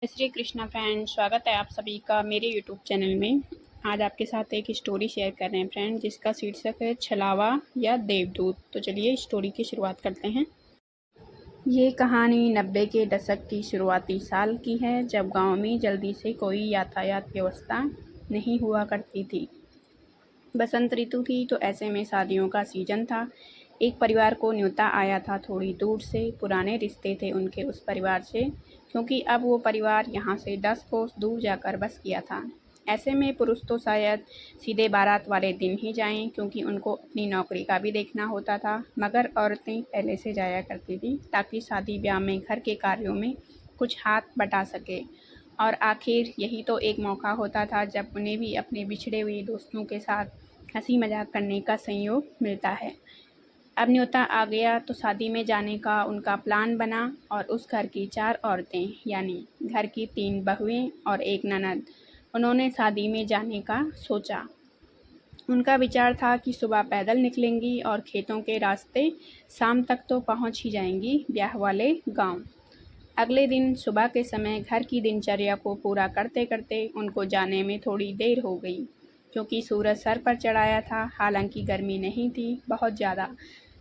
Shri Krishna friend, स्वागत है आप सभी का मेरे यूट्यूब चैनल में। आज आपके साथ एक स्टोरी शेयर कर रहे हैं फ्रेंड, जिसका शीर्षक है छलावा या देवदूत। तो चलिए स्टोरी की शुरुआत करते हैं। ये कहानी 90 के दशक की शुरुआती साल की है, जब गांव में जल्दी से कोई यातायात व्यवस्था नहीं हुआ करती थी। बसंत ऋतु थी तो ऐसे में शादियों का सीजन था। एक परिवार को न्योता आया था थोड़ी दूर से। पुराने रिश्ते थे उनके उस परिवार से, क्योंकि अब वो परिवार यहाँ से 10 कोस दूर जाकर बस किया था। ऐसे में पुरुष तो शायद सीधे बारात वाले दिन ही जाएं, क्योंकि उनको अपनी नौकरी का भी देखना होता था। मगर औरतें पहले से जाया करती थी, ताकि शादी ब्याह में घर के कार्यों में कुछ हाथ बटा सके। और आखिर यही तो एक मौका होता था जब उन्हें भी अपने बिछड़े हुए दोस्तों के साथ हंसी मजाक करने का संयोग मिलता है। अब न्योता आ गया तो शादी में जाने का उनका प्लान बना, और उस घर की 4 औरतें, यानी घर की 3 बहुएं और एक ननद, उन्होंने शादी में जाने का सोचा। उनका विचार था कि सुबह पैदल निकलेंगी और खेतों के रास्ते शाम तक तो पहुंच ही जाएंगी ब्याह वाले गांव। अगले दिन सुबह के समय घर की दिनचर्या को पूरा करते करते उनको जाने में थोड़ी देर हो गई, क्योंकि सूरज सर पर चढ़ाया था। हालांकि गर्मी नहीं थी बहुत ज़्यादा,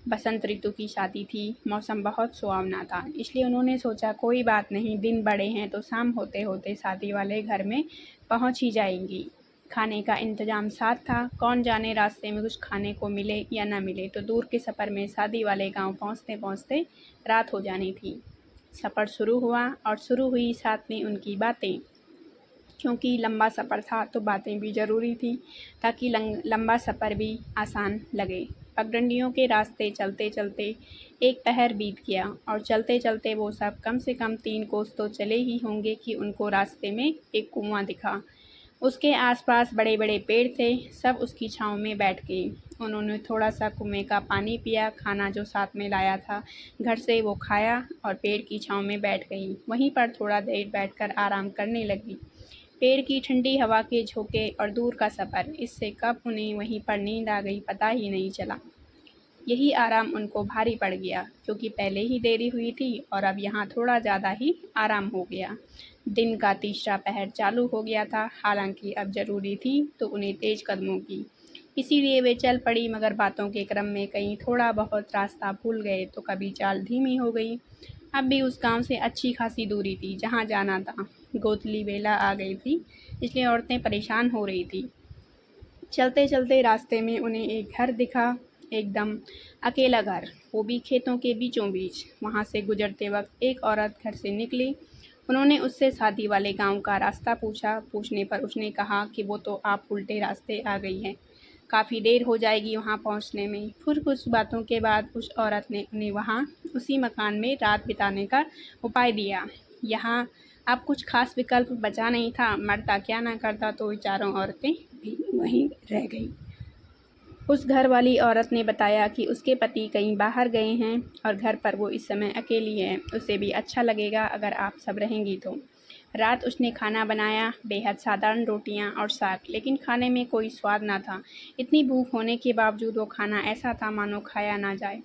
बसंत ऋतु की शादी थी, मौसम बहुत सुहावना था। इसलिए उन्होंने सोचा कोई बात नहीं, दिन बड़े हैं तो शाम होते होते शादी वाले घर में पहुंच ही जाएंगी। खाने का इंतजाम साथ था, कौन जाने रास्ते में कुछ खाने को मिले या न मिले। तो दूर के सफ़र में शादी वाले गांव पहुंचते पहुंचते रात हो जानी थी। सफ़र शुरू हुआ और शुरू हुई साथ में उनकी बातें, क्योंकि लंबा सफ़र था तो बातें भी ज़रूरी थी, ताकि लंबा सफ़र भी आसान लगे। पगडंडियों के रास्ते चलते चलते एक पहर बीत गया, और चलते चलते वो सब कम से कम 3 कोस तो चले ही होंगे कि उनको रास्ते में एक कुआं दिखा। उसके आसपास बड़े बड़े पेड़ थे, सब उसकी छाँव में बैठ गए। उन्होंने थोड़ा सा कुएं का पानी पिया, खाना जो साथ में लाया था घर से वो खाया, और पेड़ की छाँव में बैठ गई। वहीं पर थोड़ा देर बैठकर आराम करने लगी। पेड़ की ठंडी हवा के झोंके और दूर का सफ़र, इससे कब उन्हें वहीं पर नींद आ गई पता ही नहीं चला। यही आराम उनको भारी पड़ गया, क्योंकि पहले ही देरी हुई थी और अब यहाँ थोड़ा ज़्यादा ही आराम हो गया। दिन का तीसरा पहर चालू हो गया था। हालांकि अब ज़रूरी थी तो उन्हें तेज कदमों की, इसीलिए वे चल पड़ी। मगर बातों के क्रम में कहीं थोड़ा बहुत रास्ता भूल गए तो कभी चाल धीमी हो गई। अब भी उस गांव से अच्छी खासी दूरी थी जहां जाना था। गोतली बेला आ गई थी, इसलिए औरतें परेशान हो रही थी। चलते चलते रास्ते में उन्हें एक घर दिखा, एकदम अकेला घर, वो भी खेतों के बीचों बीच। वहाँ से गुजरते वक्त एक औरत घर से निकली। उन्होंने उससे शादी वाले गांव का रास्ता पूछा। पूछने पर उसने कहा कि वो तो आप उल्टे रास्ते आ गई हैं, काफ़ी देर हो जाएगी वहाँ पहुँचने में। फिर कुछ बातों के बाद उस औरत ने उन्हें वहाँ उसी मकान में रात बिताने का उपाय दिया। यहाँ अब कुछ खास विकल्प बचा नहीं था, मरता क्या ना करता, तो चारों औरतें भी वहीं रह गई। उस घर वाली औरत ने बताया कि उसके पति कहीं बाहर गए हैं और घर पर वो इस समय अकेली है। उसे भी अच्छा लगेगा अगर आप सब रहेंगी तो। रात उसने खाना बनाया, बेहद साधारण रोटियां और साग, लेकिन खाने में कोई स्वाद ना था। इतनी भूख होने के बावजूद वो खाना ऐसा था मानो खाया ना जाए।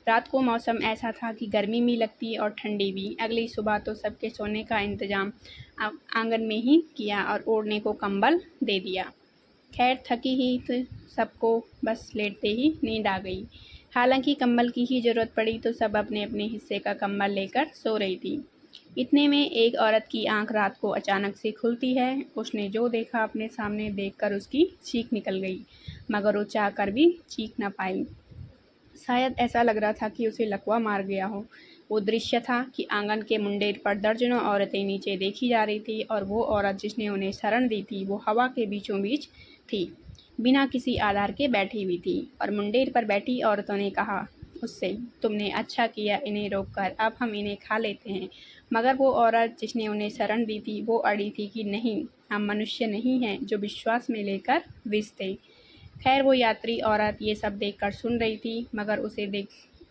रात को मौसम ऐसा था कि गर्मी भी लगती और ठंडी भी। अगली सुबह तो सबके सोने का इंतजाम आंगन में ही किया और ओढ़ने को कंबल दे दिया। खैर थकी ही तो सबको बस लेटते ही नींद आ गई। हालांकि कंबल की ही ज़रूरत पड़ी तो सब अपने अपने हिस्से का कंबल लेकर सो रही थी। इतने में एक औरत की आंख रात को अचानक से खुलती है। उसने जो देखा अपने सामने देखकर उसकी चीख निकल गई, मगर वो चाह कर भी चीख न पाई। शायद ऐसा लग रहा था कि उसे लकवा मार गया हो। वो दृश्य था कि आंगन के मुंडेर पर दर्जनों औरतें नीचे देखी जा रही थी, और वो औरत जिसने उन्हें शरण दी थी वो हवा के बीचों बीच थी, बिना किसी आधार के बैठी हुई थी। और मुंडेर पर बैठी औरतों ने कहा उससे, तुमने अच्छा किया इन्हें रोककर, अब हम इन्हें खा लेते हैं। मगर वो औरत जिसने उन्हें शरण दी थी वो अड़ी थी कि नहीं, हम मनुष्य नहीं हैं जो विश्वास में लेकर विष थे। खैर वो यात्री औरत ये सब देखकर सुन रही थी, मगर उसे देख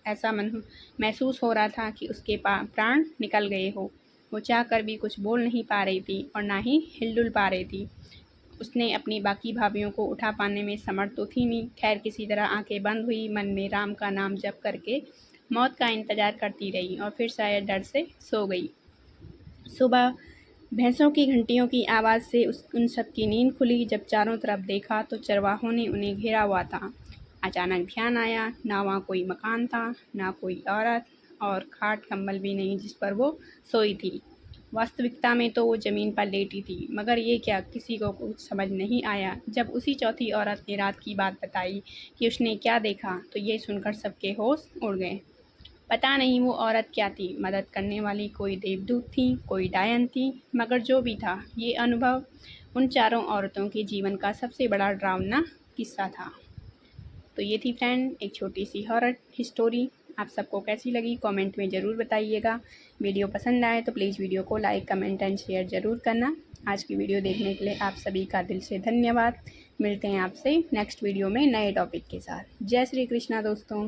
ऐसा महसूस हो रहा था कि उसके प्राण निकल गए हो। वो चाह कर भी कुछ बोल नहीं पा रही थी और ना ही हिलडुल पा रही थी। उसने अपनी बाकी भाभीियों को उठा पाने में समर्थ तो थी नहीं। खैर किसी तरह आंखें बंद हुई, मन में राम का नाम जप करके मौत का इंतजार करती रही, और फिर शायद डर से सो गई। सुबह भैंसों की घंटियों की आवाज़ से उन सब की नींद खुली। जब चारों तरफ देखा तो चरवाहों ने उन्हें घेरा हुआ था। अचानक ध्यान आया, ना वहाँ कोई मकान था, ना कोई औरत, और खाट कंबल भी नहीं जिस पर वो सोई थी। वास्तविकता में तो वो ज़मीन पर लेटी थी, मगर ये क्या, किसी को कुछ समझ नहीं आया। जब उसी चौथी औरत ने रात की बात बताई कि उसने क्या देखा, तो ये सुनकर सबके होश उड़ गए। पता नहीं वो औरत क्या थी, मदद करने वाली कोई देवदूत थी, कोई डायन थी, मगर जो भी था, ये अनुभव उन चारों औरतों के जीवन का सबसे बड़ा डरावना किस्सा था। तो ये थी फ्रेंड एक छोटी सी हॉरर स्टोरी। आप सबको कैसी लगी कमेंट में ज़रूर बताइएगा। वीडियो पसंद आए तो प्लीज़ वीडियो को लाइक, कमेंट एंड शेयर ज़रूर करना। आज की वीडियो देखने के लिए आप सभी का दिल से धन्यवाद। मिलते हैं आपसे नेक्स्ट वीडियो में नए टॉपिक के साथ। जय श्री कृष्णा दोस्तों।